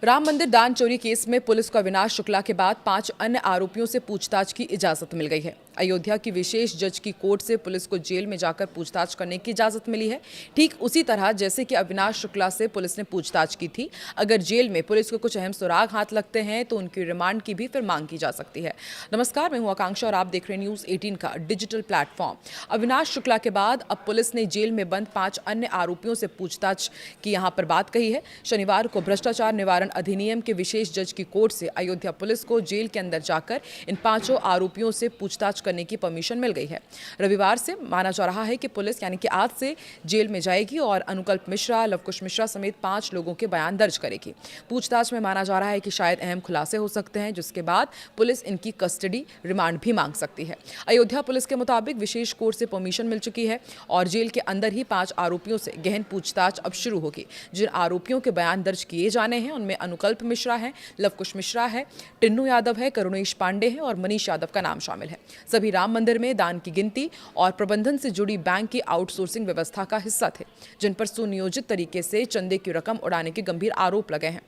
राम मंदिर दान चोरी केस में पुलिस को अविनाश शुक्ला के बाद 5 अन्य आरोपियों से पूछताछ की इजाजत मिल गई है। अयोध्या की विशेष जज की कोर्ट से पुलिस को जेल में जाकर पूछताछ करने की इजाजत मिली है। ठीक उसी तरह जैसे कि अविनाश शुक्ला से पुलिस ने पूछताछ की थी। अगर जेल में पुलिस को कुछ अहम सुराग हाथ लगते हैं तो उनकी रिमांड की भी फिर मांग की जा सकती है। नमस्कार, मैं हूं आकांक्षा और आप देख रहे हैं न्यूज़ 18 का डिजिटल प्लेटफॉर्म। अविनाश शुक्ला के बाद अब पुलिस ने जेल में बंद 5 अन्य आरोपियों से पूछताछ की यहां पर बात कही है। शनिवार को भ्रष्टाचार निवारण अधिनियम के विशेष जज की कोर्ट से अयोध्या पुलिस को जेल के अंदर जाकर इन 5 आरोपियों से पूछताछ करने की परमिशन मिल गई है। रविवार से माना जा रहा है कि पुलिस यानी कि आज से जेल में जाएगी और अनुकल्प मिश्रा, लवकुश मिश्रा समेत 5 लोगों के बयान दर्ज करेगी। पूछताछ में माना जा रहा है कि शायद अहम खुलासे हो सकते हैं, जिसके बाद पुलिस इनकी कस्टडी रिमांड भी मांग सकती है। अयोध्या पुलिस के मुताबिक विशेष कोर्ट से परमिशन मिल चुकी है और जेल के अंदर ही 5 आरोपियों से गहन पूछताछ अब शुरू होगी। जिन आरोपियों के बयान दर्ज किए जाने हैं उनमें अनुकल्प मिश्रा है, लवकुश मिश्रा है, टिन्नू यादव है, करुणेश पांडे है और मनीष यादव का नाम शामिल है। सभी राम मंदिर में दान की गिनती और प्रबंधन से जुड़ी बैंक की आउटसोर्सिंग व्यवस्था का हिस्सा थे, जिन पर सुनियोजित तरीके से चंदे की रकम उड़ाने के गंभीर आरोप लगे हैं।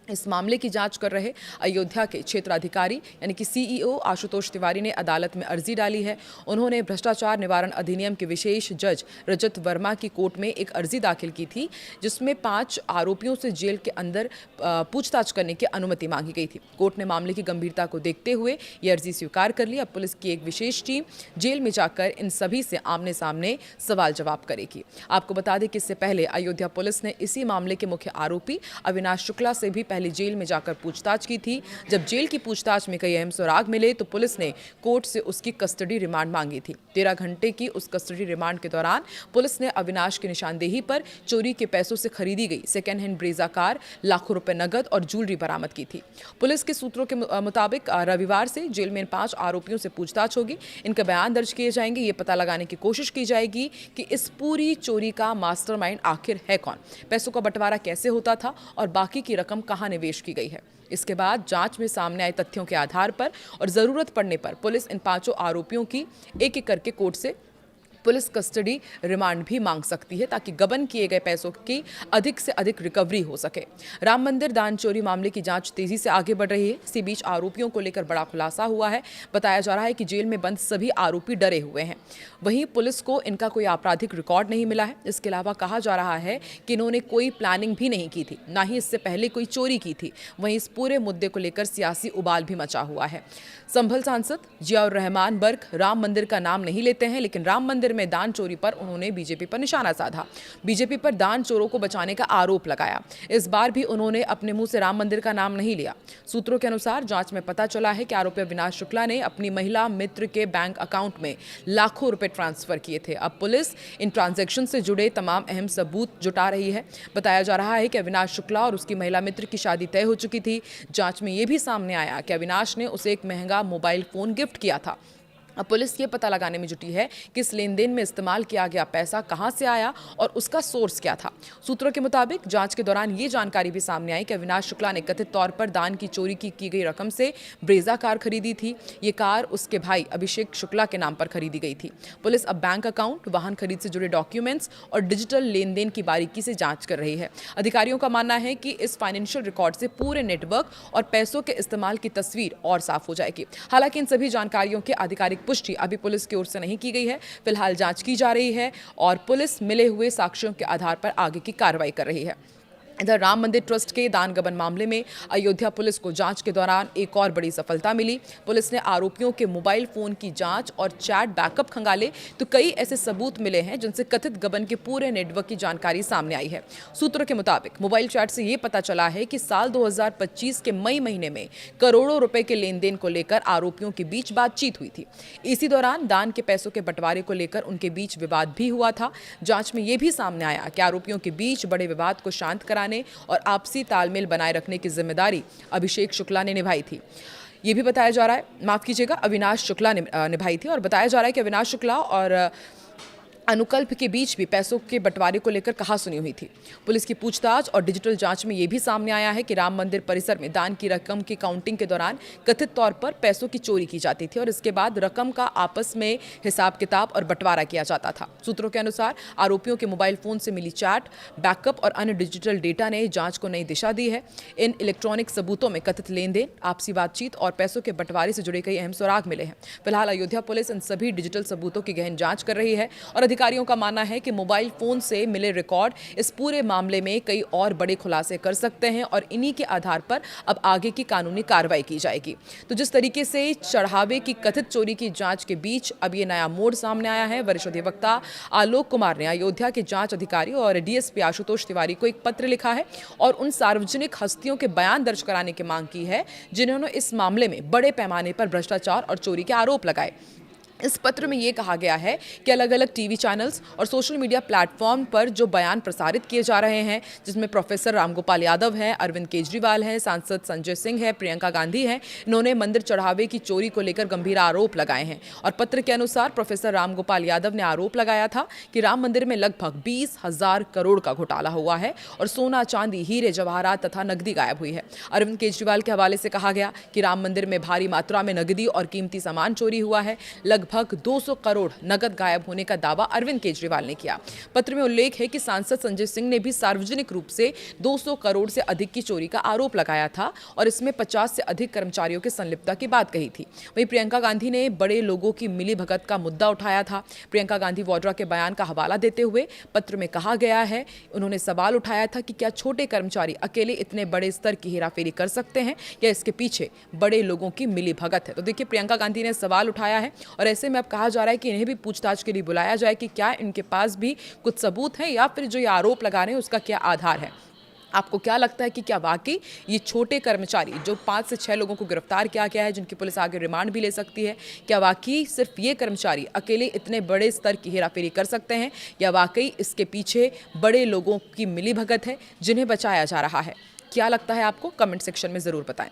इस मामले की जांच कर रहे अयोध्या के क्षेत्राधिकारी यानी कि सीईओ आशुतोष तिवारी ने अदालत में अर्जी डाली है। उन्होंने भ्रष्टाचार निवारण अधिनियम के विशेष जज रजत वर्मा की कोर्ट में एक अर्जी दाखिल की थी, जिसमें 5 आरोपियों से जेल के अंदर पूछताछ करने की अनुमति मांगी गई थी। कोर्ट ने मामले की गंभीरता को देखते हुए ये अर्जी स्वीकार कर ली। अब पुलिस की एक विशेष टीम जेल में जाकर इन सभी से आमने सामने सवाल जवाब करेगी। आपको बता दें कि इससे पहले अयोध्या पुलिस ने इसी मामले के मुख्य आरोपी अविनाश शुक्ला से भी पहले जेल में जाकर पूछताछ की थी। जब जेल की पूछताछ में कई अहम सुराग मिले तो पुलिस ने कोर्ट से उसकी कस्टडी रिमांड मांगी थी। 13 घंटे की उस कस्टडी रिमांड के दौरान पुलिस ने अविनाश की निशानदेही पर चोरी के पैसों से खरीदी गई सेकेंड हैंड ब्रेजा कार, लाखों रुपए नगद और ज्वेलरी बरामद की थी। पुलिस के सूत्रों के मुताबिक रविवार से जेल में इन 5 आरोपियों से पूछताछ होगी। इनके बयान दर्ज किए जाएंगे। ये पता लगाने की कोशिश की जाएगी कि इस पूरी चोरी का मास्टरमाइंड आखिर है कौन, पैसों का बंटवारा कैसे होता था और बाकी की रकम कहां निवेश की गई है। इसके बाद जांच में सामने आए तथ्यों के आधार पर और जरूरत पड़ने पर पुलिस इन 5 आरोपियों की एक-एक करके कोर्ट से पुलिस कस्टडी रिमांड भी मांग सकती है, ताकि गबन किए गए पैसों की अधिक से अधिक रिकवरी हो सके। राम मंदिर दान चोरी मामले की जांच तेजी से आगे बढ़ रही है। इसी बीच आरोपियों को लेकर बड़ा खुलासा हुआ है। बताया जा रहा है कि जेल में बंद सभी आरोपी डरे हुए हैं। वहीं पुलिस को इनका कोई आपराधिक रिकॉर्ड नहीं मिला है। इसके अलावा कहा जा रहा है कि इन्होंने कोई प्लानिंग भी नहीं की थी, ना ही इससे पहले कोई चोरी की थी। वहीं इस पूरे मुद्दे को लेकर सियासी उबाल भी मचा हुआ है। संभल सांसद जियाउर रहमान बर्क राम मंदिर का नाम नहीं लेते हैं, लेकिन राम मंदिर में दान चोरी पर उन्होंने बीजेपी पर निशाना साधा। बीजेपी पर दान चोरों को बचाने का आरोप लगाया। इस बार भी उन्होंने अपने मुंह से राम मंदिर का नाम नहीं लिया। सूत्रों के अनुसार जांच में पता चला है कि आरोपी अविनाश शुक्ला ने अपनी महिला मित्र के बैंक अकाउंट में लाखों रुपए ट्रांसफर किए थे। अब पुलिस इन ट्रांजैक्शन से जुड़े तमाम अहम सबूत जुटा रही है। बताया जा रहा है कि अविनाश शुक्ला और उसकी महिला मित्र की शादी तय हो चुकी थी। जांच में यह भी सामने आया कि अविनाश ने उसे एक महंगा मोबाइल फोन गिफ्ट किया था। अब पुलिस ये पता लगाने में जुटी है कि इस लेन देन में इस्तेमाल किया गया पैसा कहां से आया और उसका सोर्स क्या था। सूत्रों के मुताबिक जांच के दौरान ये जानकारी भी सामने आई कि अविनाश शुक्ला ने कथित तौर पर दान की चोरी की गई रकम से ब्रेजा कार खरीदी थी। ये कार उसके भाई अभिषेक शुक्ला के नाम पर खरीदी गई थी। पुलिस अब बैंक अकाउंट, वाहन खरीद से जुड़े डॉक्यूमेंट्स और डिजिटल लेन देन की बारीकी से जांच कर रही है। अधिकारियों का मानना है कि इस फाइनेंशियल रिकॉर्ड से पूरे नेटवर्क और पैसों के इस्तेमाल की तस्वीर और साफ हो जाएगी। हालांकि इन सभी जानकारियों के आधिकारिक पुष्टि अभी पुलिस की ओर से नहीं की गई है। फिलहाल जांच की जा रही है और पुलिस मिले हुए साक्ष्यों के आधार पर आगे की कार्रवाई कर रही है। इधर राम मंदिर ट्रस्ट के दान गबन मामले में अयोध्या पुलिस को जांच के दौरान एक और बड़ी सफलता मिली। पुलिस ने आरोपियों के मोबाइल फोन की जांच और चैट बैकअप खंगाले तो कई ऐसे सबूत मिले हैं जिनसे कथित गबन के पूरे नेटवर्क की जानकारी सामने आई है। सूत्रों के मुताबिक मोबाइल चैट से ये पता चला है कि साल 2025 के मई महीने में करोड़ों रुपए के लेन देन को लेकर आरोपियों के बीच बातचीत हुई थी। इसी दौरान दान के पैसों के बंटवारे को लेकर उनके बीच विवाद भी हुआ था। जांच में यह भी सामने आया कि आरोपियों के बीच बड़े विवाद को शांत कराने और आपसी तालमेल बनाए रखने की जिम्मेदारी अभिषेक शुक्ला ने निभाई थी। ये भी बताया जा रहा है, माफ कीजिएगा, अविनाश शुक्ला ने निभाई थी और बताया जा रहा है कि अविनाश शुक्ला और अनुकल्प के बीच भी पैसों के बंटवारे को लेकर कहासुनी हुई थी। पुलिस की पूछताछ और डिजिटल जांच में यह भी सामने आया है कि राम मंदिर परिसर में दान की रकम की काउंटिंग के दौरान कथित तौर पर पैसों की चोरी की जाती थी और इसके बाद रकम का आपस में हिसाब किताब और बंटवारा किया जाता था। सूत्रों के अनुसार आरोपियों के मोबाइल फोन से मिली चैट, बैकअप और अन्य डिजिटल डेटा ने जांच को नई दिशा दी है। इन इलेक्ट्रॉनिक सबूतों में कथित लेन देन, आपसी बातचीत और पैसों के बंटवारे से जुड़े कई अहम सुराग मिले हैं। फिलहाल अयोध्या पुलिस इन सभी डिजिटल सबूतों की गहन जांच कर रही है और अधिकारियों का मानना है कि मोबाइल फोन से मिले रिकॉर्ड इस पूरे मामले में कई और बड़े खुलासे कर सकते हैं और इन्हीं के आधार पर अब आगे की कानूनी कार्रवाई की जाएगी। तो जिस तरीके से चढ़ावे की कथित चोरी की जांच के बीच अब ये नया मोड़ सामने आया है, वरिष्ठ अधिवक्ता आलोक कुमार ने अयोध्या के जांच अधिकारी और डीएसपी आशुतोष तिवारी को एक पत्र लिखा है और उन सार्वजनिक हस्तियों के बयान दर्ज कराने की मांग की है जिन्होंने इस मामले में बड़े पैमाने पर भ्रष्टाचार और चोरी के आरोप लगाए। इस पत्र में यह कहा गया है कि अलग अलग टीवी चैनल्स और सोशल मीडिया प्लेटफॉर्म पर जो बयान प्रसारित किए जा रहे हैं, जिसमें प्रोफेसर रामगोपाल यादव हैं, अरविंद केजरीवाल हैं, सांसद संजय सिंह है, प्रियंका गांधी हैं, इन्होंने मंदिर चढ़ावे की चोरी को लेकर गंभीर आरोप लगाए हैं। और पत्र के अनुसार प्रोफेसर रामगोपाल यादव ने आरोप लगाया था कि राम मंदिर में लगभग 20,000 करोड़ का घोटाला हुआ है और सोना, चांदी, हीरे, जवाहरात तथा नकदी गायब हुई है। अरविंद केजरीवाल के हवाले से कहा गया कि राम मंदिर में भारी मात्रा में नकदी और कीमती सामान चोरी हुआ है। लगभग 200 करोड़ नकद गायब होने का दावा अरविंद केजरीवाल ने किया। पत्र में उल्लेख है कि सांसद संजय सिंह ने भी सार्वजनिक रूप से 200 करोड़ से अधिक की चोरी का आरोप लगाया था और इसमें 50 से अधिक कर्मचारियों की संलिप्तता की बात कही थी। वहीं प्रियंका गांधी ने बड़े लोगों की मिलीभगत का मुद्दा उठाया था। प्रियंका गांधी वाड्रा के बयान का हवाला देते हुए पत्र में कहा गया है, उन्होंने सवाल उठाया था कि क्या छोटे कर्मचारी अकेले इतने बड़े स्तर की हेराफेरी कर सकते हैं या इसके पीछे बड़े लोगों की मिलीभगत है। तो देखिए, प्रियंका गांधी ने सवाल उठाया है और ऐसे में अब कहा जा रहा है कि इन्हें भी पूछताछ के लिए बुलाया जाए कि क्या इनके पास भी कुछ सबूत है या फिर जो ये आरोप लगा रहे हैं उसका क्या आधार है। आपको क्या लगता है कि क्या वाकई ये छोटे कर्मचारी, जो 5 से 6 लोगों को गिरफ्तार किया गया है, जिनकी पुलिस आगे रिमांड भी ले सकती है, क्या वाकई सिर्फ ये कर्मचारी अकेले इतने बड़े स्तर की हेराफेरी कर सकते हैं या वाकई इसके पीछे बड़े लोगों की मिलीभगत है जिन्हें बचाया जा रहा है? क्या लगता है आपको? कमेंट सेक्शन में ज़रूर बताएं।